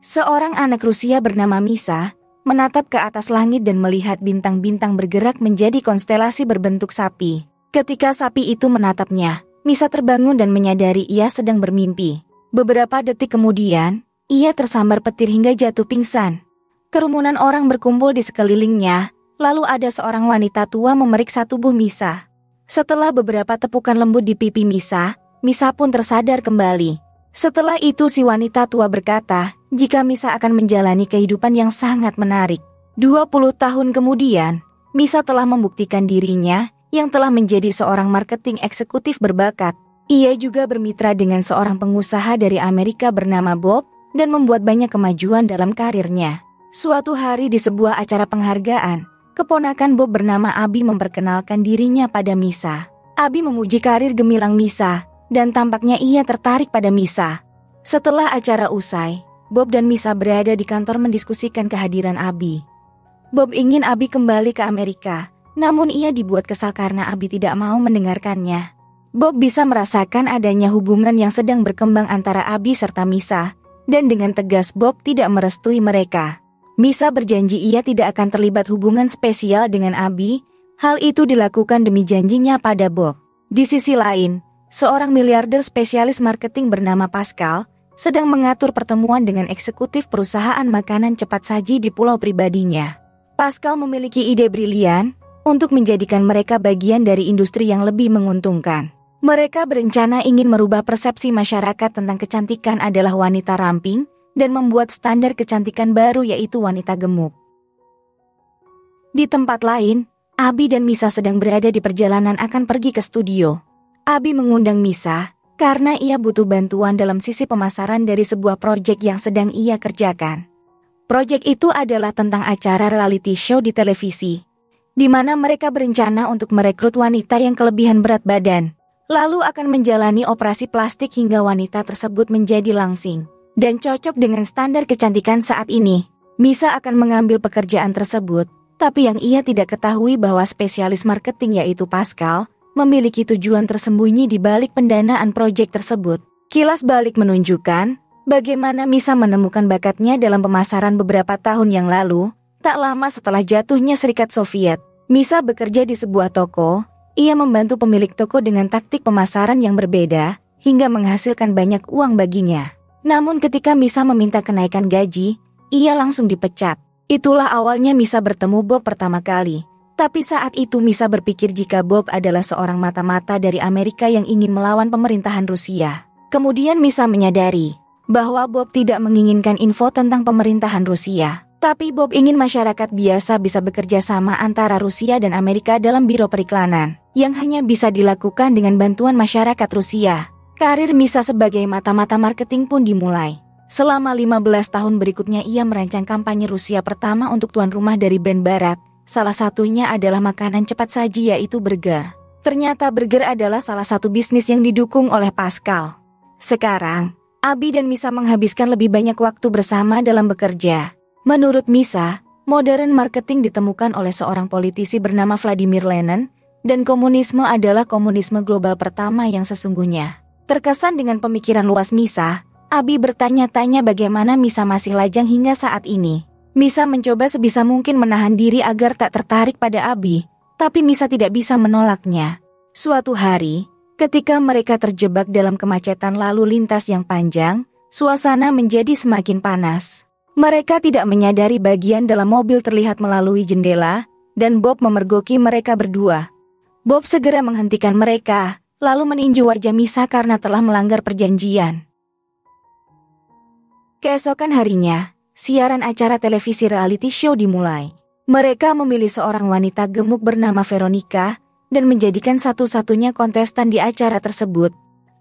Seorang anak Rusia bernama Misha menatap ke atas langit dan melihat bintang-bintang bergerak menjadi konstelasi berbentuk sapi. Ketika sapi itu menatapnya, Misha terbangun dan menyadari ia sedang bermimpi. Beberapa detik kemudian, ia tersambar petir hingga jatuh pingsan. Kerumunan orang berkumpul di sekelilingnya, lalu ada seorang wanita tua memeriksa tubuh Misha. Setelah beberapa tepukan lembut di pipi Misha, Misha pun tersadar kembali. Setelah itu si wanita tua berkata, jika Misha akan menjalani kehidupan yang sangat menarik. 20 tahun kemudian, Misha telah membuktikan dirinya yang telah menjadi seorang marketing eksekutif berbakat. Ia juga bermitra dengan seorang pengusaha dari Amerika bernama Bob dan membuat banyak kemajuan dalam karirnya. Suatu hari di sebuah acara penghargaan, keponakan Bob bernama Abi memperkenalkan dirinya pada Misha. Abi memuji karir gemilang Misha dan tampaknya ia tertarik pada Misha. Setelah acara usai, Bob dan Misha berada di kantor mendiskusikan kehadiran Abi. Bob ingin Abi kembali ke Amerika, namun ia dibuat kesal karena Abi tidak mau mendengarkannya. Bob bisa merasakan adanya hubungan yang sedang berkembang antara Abi serta Misha, dan dengan tegas Bob tidak merestui mereka. Misha berjanji ia tidak akan terlibat hubungan spesial dengan Abi. Hal itu dilakukan demi janjinya pada Bob. Di sisi lain, seorang miliarder spesialis marketing bernama Pascal sedang mengatur pertemuan dengan eksekutif perusahaan makanan cepat saji di pulau pribadinya. Pascal memiliki ide brilian untuk menjadikan mereka bagian dari industri yang lebih menguntungkan. Mereka berencana ingin merubah persepsi masyarakat tentang kecantikan adalah wanita ramping dan membuat standar kecantikan baru yaitu wanita gemuk. Di tempat lain, Abi dan Misha sedang berada di perjalanan akan pergi ke studio. Abi mengundang Misha karena ia butuh bantuan dalam sisi pemasaran dari sebuah proyek yang sedang ia kerjakan. Proyek itu adalah tentang acara reality show di televisi, di mana mereka berencana untuk merekrut wanita yang kelebihan berat badan, lalu akan menjalani operasi plastik hingga wanita tersebut menjadi langsing dan cocok dengan standar kecantikan saat ini. Misha akan mengambil pekerjaan tersebut, tapi yang ia tidak ketahui bahwa spesialis marketing yaitu Pascal memiliki tujuan tersembunyi di balik pendanaan proyek tersebut. Kilas balik menunjukkan bagaimana Misha menemukan bakatnya dalam pemasaran beberapa tahun yang lalu. Tak lama setelah jatuhnya Serikat Soviet, Misha bekerja di sebuah toko. Ia membantu pemilik toko dengan taktik pemasaran yang berbeda hingga menghasilkan banyak uang baginya. Namun ketika Misha meminta kenaikan gaji, ia langsung dipecat. Itulah awalnya Misha bertemu Bob pertama kali. Tapi saat itu Misha berpikir jika Bob adalah seorang mata-mata dari Amerika yang ingin melawan pemerintahan Rusia. Kemudian Misha menyadari bahwa Bob tidak menginginkan info tentang pemerintahan Rusia. Tapi Bob ingin masyarakat biasa bisa bekerja sama antara Rusia dan Amerika dalam biro periklanan, yang hanya bisa dilakukan dengan bantuan masyarakat Rusia. Karir Misha sebagai mata-mata marketing pun dimulai. Selama 15 tahun berikutnya ia merancang kampanye Rusia pertama untuk tuan rumah dari brand barat. Salah satunya adalah makanan cepat saji yaitu burger. Ternyata burger adalah salah satu bisnis yang didukung oleh Pascal. Sekarang, Abi dan Misha menghabiskan lebih banyak waktu bersama dalam bekerja. Menurut Misha, modern marketing ditemukan oleh seorang politisi bernama Vladimir Lenin, dan komunisme adalah komunisme global pertama yang sesungguhnya. Terkesan dengan pemikiran luas Misha, Abi bertanya-tanya bagaimana Misha masih lajang hingga saat ini. Misha mencoba sebisa mungkin menahan diri agar tak tertarik pada Abi, tapi Misha tidak bisa menolaknya. Suatu hari, ketika mereka terjebak dalam kemacetan lalu lintas yang panjang, suasana menjadi semakin panas. Mereka tidak menyadari bagian dalam mobil terlihat melalui jendela, dan Bob memergoki mereka berdua. Bob segera menghentikan mereka, lalu meninju wajah Misha karena telah melanggar perjanjian. Keesokan harinya, siaran acara televisi reality show dimulai. Mereka memilih seorang wanita gemuk bernama Veronica dan menjadikan satu-satunya kontestan di acara tersebut.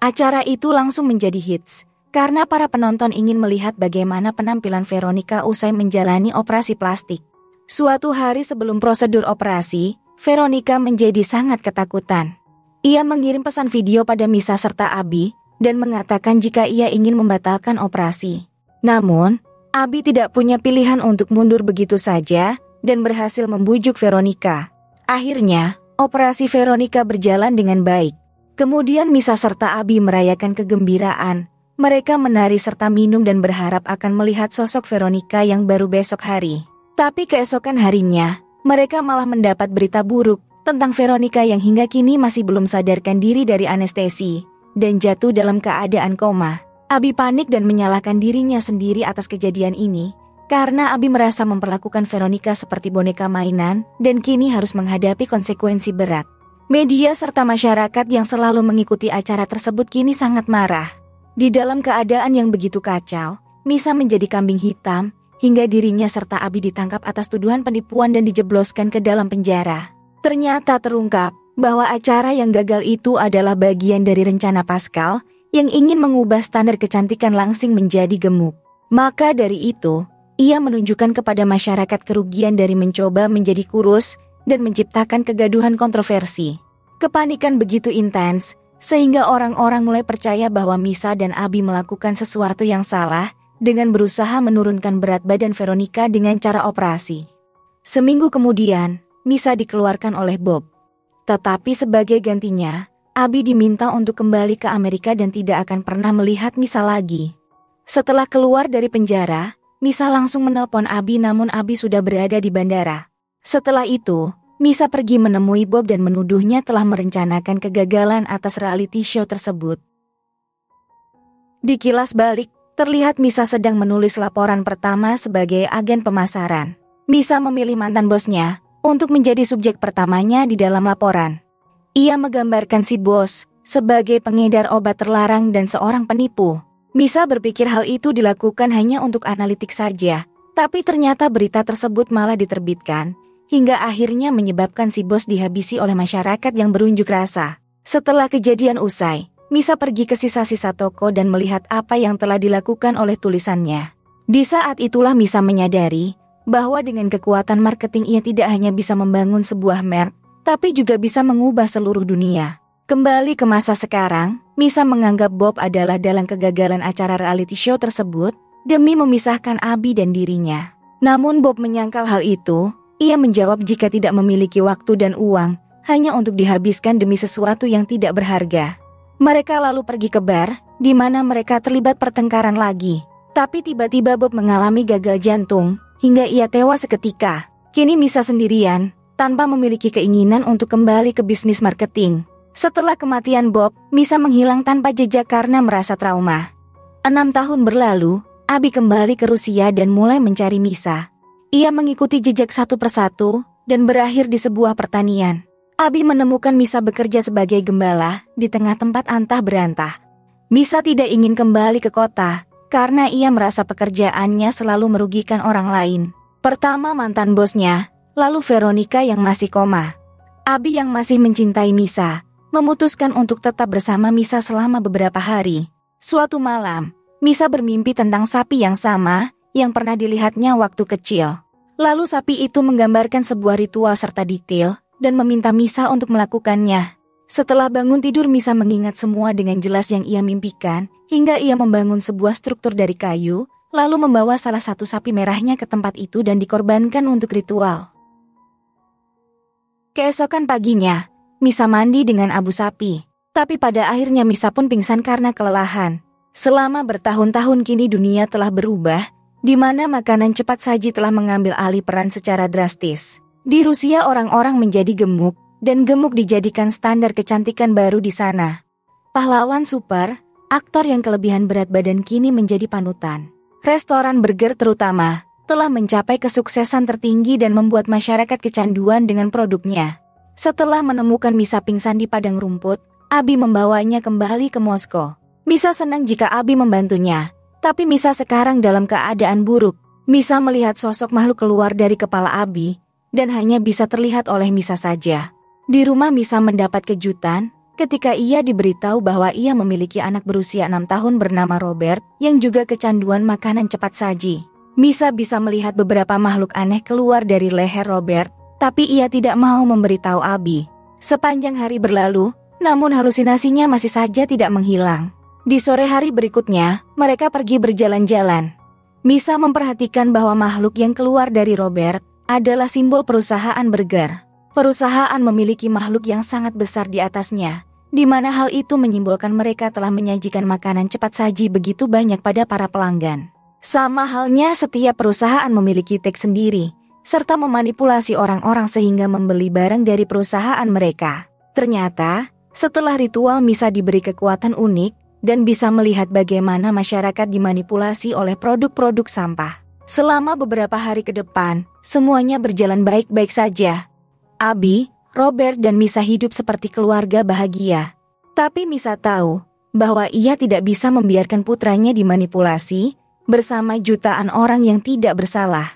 Acara itu langsung menjadi hits karena para penonton ingin melihat bagaimana penampilan Veronica usai menjalani operasi plastik. Suatu hari sebelum prosedur operasi, Veronica menjadi sangat ketakutan. Ia mengirim pesan video pada Misha serta Abi dan mengatakan jika ia ingin membatalkan operasi. Namun, Abi tidak punya pilihan untuk mundur begitu saja dan berhasil membujuk Veronica. Akhirnya, operasi Veronica berjalan dengan baik. Kemudian Misa serta Abi merayakan kegembiraan. Mereka menari serta minum dan berharap akan melihat sosok Veronica yang baru besok hari. Tapi keesokan harinya, mereka malah mendapat berita buruk tentang Veronica yang hingga kini masih belum sadarkan diri dari anestesi dan jatuh dalam keadaan koma. Abi panik dan menyalahkan dirinya sendiri atas kejadian ini karena Abi merasa memperlakukan Veronica seperti boneka mainan dan kini harus menghadapi konsekuensi berat. Media serta masyarakat yang selalu mengikuti acara tersebut kini sangat marah. Di dalam keadaan yang begitu kacau, Misa menjadi kambing hitam hingga dirinya serta Abi ditangkap atas tuduhan penipuan dan dijebloskan ke dalam penjara. Ternyata terungkap bahwa acara yang gagal itu adalah bagian dari rencana Pascal yang ingin mengubah standar kecantikan Langsing menjadi gemuk. Maka dari itu, ia menunjukkan kepada masyarakat kerugian dari mencoba menjadi kurus dan menciptakan kegaduhan kontroversi. Kepanikan begitu intens, sehingga orang-orang mulai percaya bahwa Misa dan Abi melakukan sesuatu yang salah dengan berusaha menurunkan berat badan Veronica dengan cara operasi. Seminggu kemudian, Misa dikeluarkan oleh Bob. Tetapi sebagai gantinya, Abi diminta untuk kembali ke Amerika dan tidak akan pernah melihat Misa lagi. Setelah keluar dari penjara, Misa langsung menelpon Abi namun Abi sudah berada di bandara. Setelah itu, Misa pergi menemui Bob dan menuduhnya telah merencanakan kegagalan atas reality show tersebut. Di kilas balik, terlihat Misa sedang menulis laporan pertama sebagai agen pemasaran. Misa memilih mantan bosnya untuk menjadi subjek pertamanya di dalam laporan. Ia menggambarkan si bos sebagai pengedar obat terlarang dan seorang penipu. Misa berpikir hal itu dilakukan hanya untuk analitik saja, tapi ternyata berita tersebut malah diterbitkan, hingga akhirnya menyebabkan si bos dihabisi oleh masyarakat yang berunjuk rasa. Setelah kejadian usai, Misa pergi ke sisa-sisa toko dan melihat apa yang telah dilakukan oleh tulisannya. Di saat itulah Misa menyadari bahwa dengan kekuatan marketing ia tidak hanya bisa membangun sebuah merek, tapi juga bisa mengubah seluruh dunia. Kembali ke masa sekarang, Misa menganggap Bob adalah dalang kegagalan acara reality show tersebut demi memisahkan Abi dan dirinya. Namun Bob menyangkal hal itu. Ia menjawab jika tidak memiliki waktu dan uang hanya untuk dihabiskan demi sesuatu yang tidak berharga. Mereka lalu pergi ke bar, di mana mereka terlibat pertengkaran lagi. Tapi tiba-tiba Bob mengalami gagal jantung hingga ia tewas seketika. Kini Misa sendirian, tanpa memiliki keinginan untuk kembali ke bisnis marketing. Setelah kematian Bob, Misa menghilang tanpa jejak karena merasa trauma. 6 tahun berlalu, Abi kembali ke Rusia dan mulai mencari Misa. Ia mengikuti jejak satu persatu dan berakhir di sebuah pertanian. Abi menemukan Misa bekerja sebagai gembala di tengah tempat antah berantah. Misa tidak ingin kembali ke kota karena ia merasa pekerjaannya selalu merugikan orang lain. Pertama mantan bosnya, lalu Veronica yang masih koma. Abi yang masih mencintai Misa memutuskan untuk tetap bersama Misa selama beberapa hari. Suatu malam, Misa bermimpi tentang sapi yang sama yang pernah dilihatnya waktu kecil. Lalu sapi itu menggambarkan sebuah ritual serta detail dan meminta Misa untuk melakukannya. Setelah bangun tidur, Misa mengingat semua dengan jelas yang ia mimpikan hingga ia membangun sebuah struktur dari kayu, lalu membawa salah satu sapi merahnya ke tempat itu dan dikorbankan untuk ritual. Keesokan paginya, Misa mandi dengan abu sapi. Tapi pada akhirnya Misa pun pingsan karena kelelahan. Selama bertahun-tahun kini dunia telah berubah, di mana makanan cepat saji telah mengambil alih peran secara drastis. Di Rusia orang-orang menjadi gemuk, dan gemuk dijadikan standar kecantikan baru di sana. Pahlawan super, aktor yang kelebihan berat badan kini menjadi panutan. Restoran burger terutama, telah mencapai kesuksesan tertinggi dan membuat masyarakat kecanduan dengan produknya. Setelah menemukan Misa pingsan di padang rumput, Abi membawanya kembali ke Moskow. Misa senang jika Abi membantunya, tapi Misa sekarang dalam keadaan buruk. Misa melihat sosok makhluk keluar dari kepala Abi, dan hanya bisa terlihat oleh Misa saja. Di rumah Misa mendapat kejutan ketika ia diberitahu bahwa ia memiliki anak berusia 6 tahun bernama Robert yang juga kecanduan makanan cepat saji. Misa bisa melihat beberapa makhluk aneh keluar dari leher Robert, tapi ia tidak mau memberitahu Abi. Sepanjang hari berlalu, namun halusinasinya masih saja tidak menghilang. Di sore hari berikutnya, mereka pergi berjalan-jalan. Misa memperhatikan bahwa makhluk yang keluar dari Robert adalah simbol perusahaan burger. Perusahaan memiliki makhluk yang sangat besar di atasnya, di mana hal itu menyimbolkan mereka telah menyajikan makanan cepat saji begitu banyak pada para pelanggan. Sama halnya setiap perusahaan memiliki tag sendiri, serta memanipulasi orang-orang sehingga membeli barang dari perusahaan mereka. Ternyata, setelah ritual misa diberi kekuatan unik dan bisa melihat bagaimana masyarakat dimanipulasi oleh produk-produk sampah. Selama beberapa hari ke depan, semuanya berjalan baik-baik saja. Abi, Robert dan Misa hidup seperti keluarga bahagia. Tapi Misa tahu bahwa ia tidak bisa membiarkan putranya dimanipulasi bersama jutaan orang yang tidak bersalah.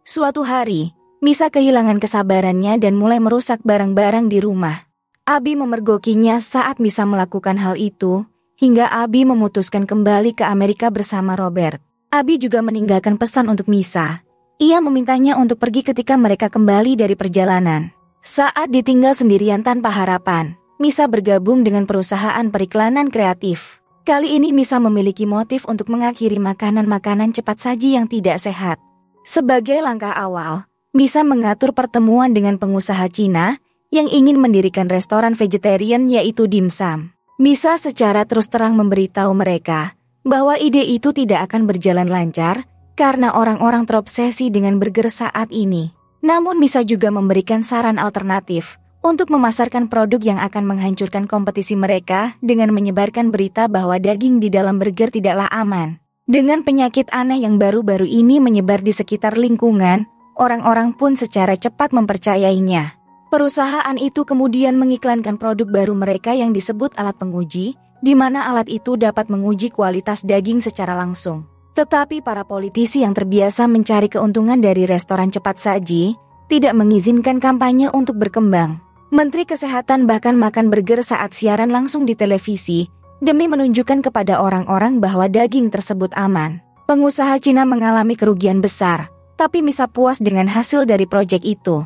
Suatu hari, Misa kehilangan kesabarannya dan mulai merusak barang-barang di rumah. Abi memergokinya saat Misa melakukan hal itu, hingga Abi memutuskan kembali ke Amerika bersama Robert. Abi juga meninggalkan pesan untuk Misa. Ia memintanya untuk pergi ketika mereka kembali dari perjalanan. Saat ditinggal sendirian tanpa harapan, Misa bergabung dengan perusahaan periklanan kreatif. Kali ini Misa memiliki motif untuk mengakhiri makanan-makanan cepat saji yang tidak sehat. Sebagai langkah awal, Misa mengatur pertemuan dengan pengusaha Cina yang ingin mendirikan restoran vegetarian yaitu Dim Sum. Misa secara terus terang memberitahu mereka bahwa ide itu tidak akan berjalan lancar karena orang-orang terobsesi dengan burger saat ini. Namun Misa juga memberikan saran alternatif untuk memasarkan produk yang akan menghancurkan kompetisi mereka dengan menyebarkan berita bahwa daging di dalam burger tidaklah aman. Dengan penyakit aneh yang baru-baru ini menyebar di sekitar lingkungan, orang-orang pun secara cepat mempercayainya. Perusahaan itu kemudian mengiklankan produk baru mereka yang disebut alat penguji, di mana alat itu dapat menguji kualitas daging secara langsung. Tetapi para politisi yang terbiasa mencari keuntungan dari restoran cepat saji tidak mengizinkan kampanye untuk berkembang. Menteri Kesehatan bahkan makan burger saat siaran langsung di televisi demi menunjukkan kepada orang-orang bahwa daging tersebut aman. Pengusaha Cina mengalami kerugian besar, tapi Misa puas dengan hasil dari proyek itu.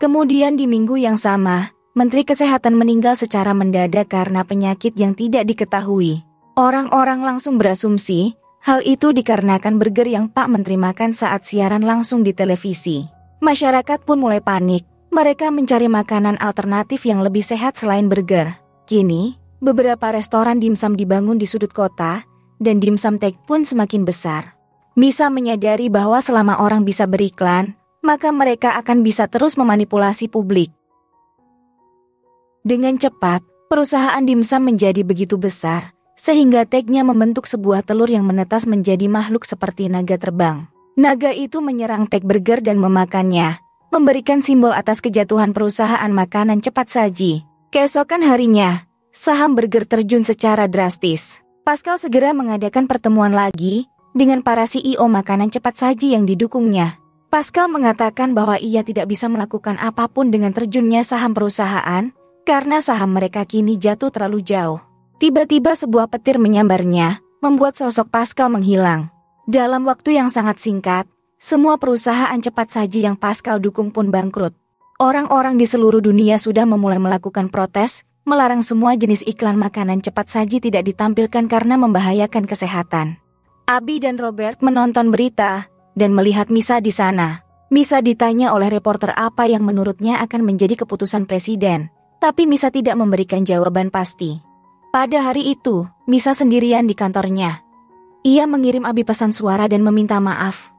Kemudian di minggu yang sama, Menteri Kesehatan meninggal secara mendadak karena penyakit yang tidak diketahui. Orang-orang langsung berasumsi hal itu dikarenakan burger yang Pak Menteri makan saat siaran langsung di televisi. Masyarakat pun mulai panik. Mereka mencari makanan alternatif yang lebih sehat selain burger. Kini, beberapa restoran dimsum dibangun di sudut kota, dan dimsum tag pun semakin besar. Misa menyadari bahwa selama orang bisa beriklan, maka mereka akan bisa terus memanipulasi publik. Dengan cepat, perusahaan dimsum menjadi begitu besar, sehingga tagnya membentuk sebuah telur yang menetas menjadi makhluk seperti naga terbang. Naga itu menyerang tag burger dan memakannya, memberikan simbol atas kejatuhan perusahaan makanan cepat saji. Keesokan harinya, saham burger terjun secara drastis. Pascal segera mengadakan pertemuan lagi dengan para CEO makanan cepat saji yang didukungnya. Pascal mengatakan bahwa ia tidak bisa melakukan apapun dengan terjunnya saham perusahaan, karena saham mereka kini jatuh terlalu jauh. Tiba-tiba sebuah petir menyambarnya, membuat sosok Pascal menghilang. Dalam waktu yang sangat singkat, semua perusahaan cepat saji yang Pascal dukung pun bangkrut. Orang-orang di seluruh dunia sudah memulai melakukan protes, melarang semua jenis iklan makanan cepat saji tidak ditampilkan karena membahayakan kesehatan. Abi dan Robert menonton berita dan melihat Misa di sana. Misa ditanya oleh reporter apa yang menurutnya akan menjadi keputusan presiden, tapi Misa tidak memberikan jawaban pasti. Pada hari itu, Misa sendirian di kantornya. Ia mengirim Abi pesan suara dan meminta maaf.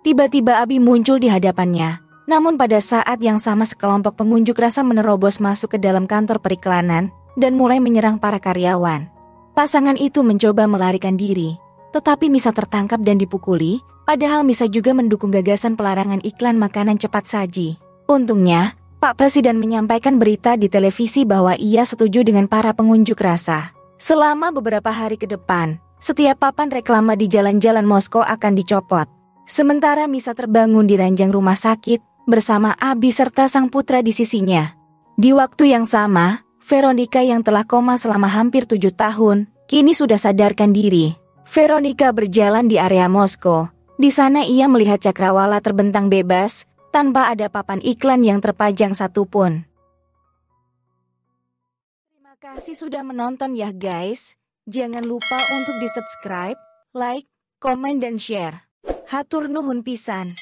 Tiba-tiba Abi muncul di hadapannya. Namun pada saat yang sama sekelompok pengunjuk rasa menerobos masuk ke dalam kantor periklanan dan mulai menyerang para karyawan. Pasangan itu mencoba melarikan diri, tetapi Misa tertangkap dan dipukuli, padahal Misa juga mendukung gagasan pelarangan iklan makanan cepat saji. Untungnya, Pak Presiden menyampaikan berita di televisi bahwa ia setuju dengan para pengunjuk rasa. Selama beberapa hari ke depan, setiap papan reklama di jalan-jalan Moskow akan dicopot. Sementara Misa terbangun di ranjang rumah sakit bersama Abi serta sang putra di sisinya. Di waktu yang sama, Veronica yang telah koma selama hampir 7 tahun, kini sudah sadarkan diri. Veronica berjalan di area Moskow. Di sana ia melihat cakrawala terbentang bebas, tanpa ada papan iklan yang terpajang satupun. Terima kasih sudah menonton ya guys. Jangan lupa untuk di subscribe, like, komen dan share. Hatur nuhun pisan.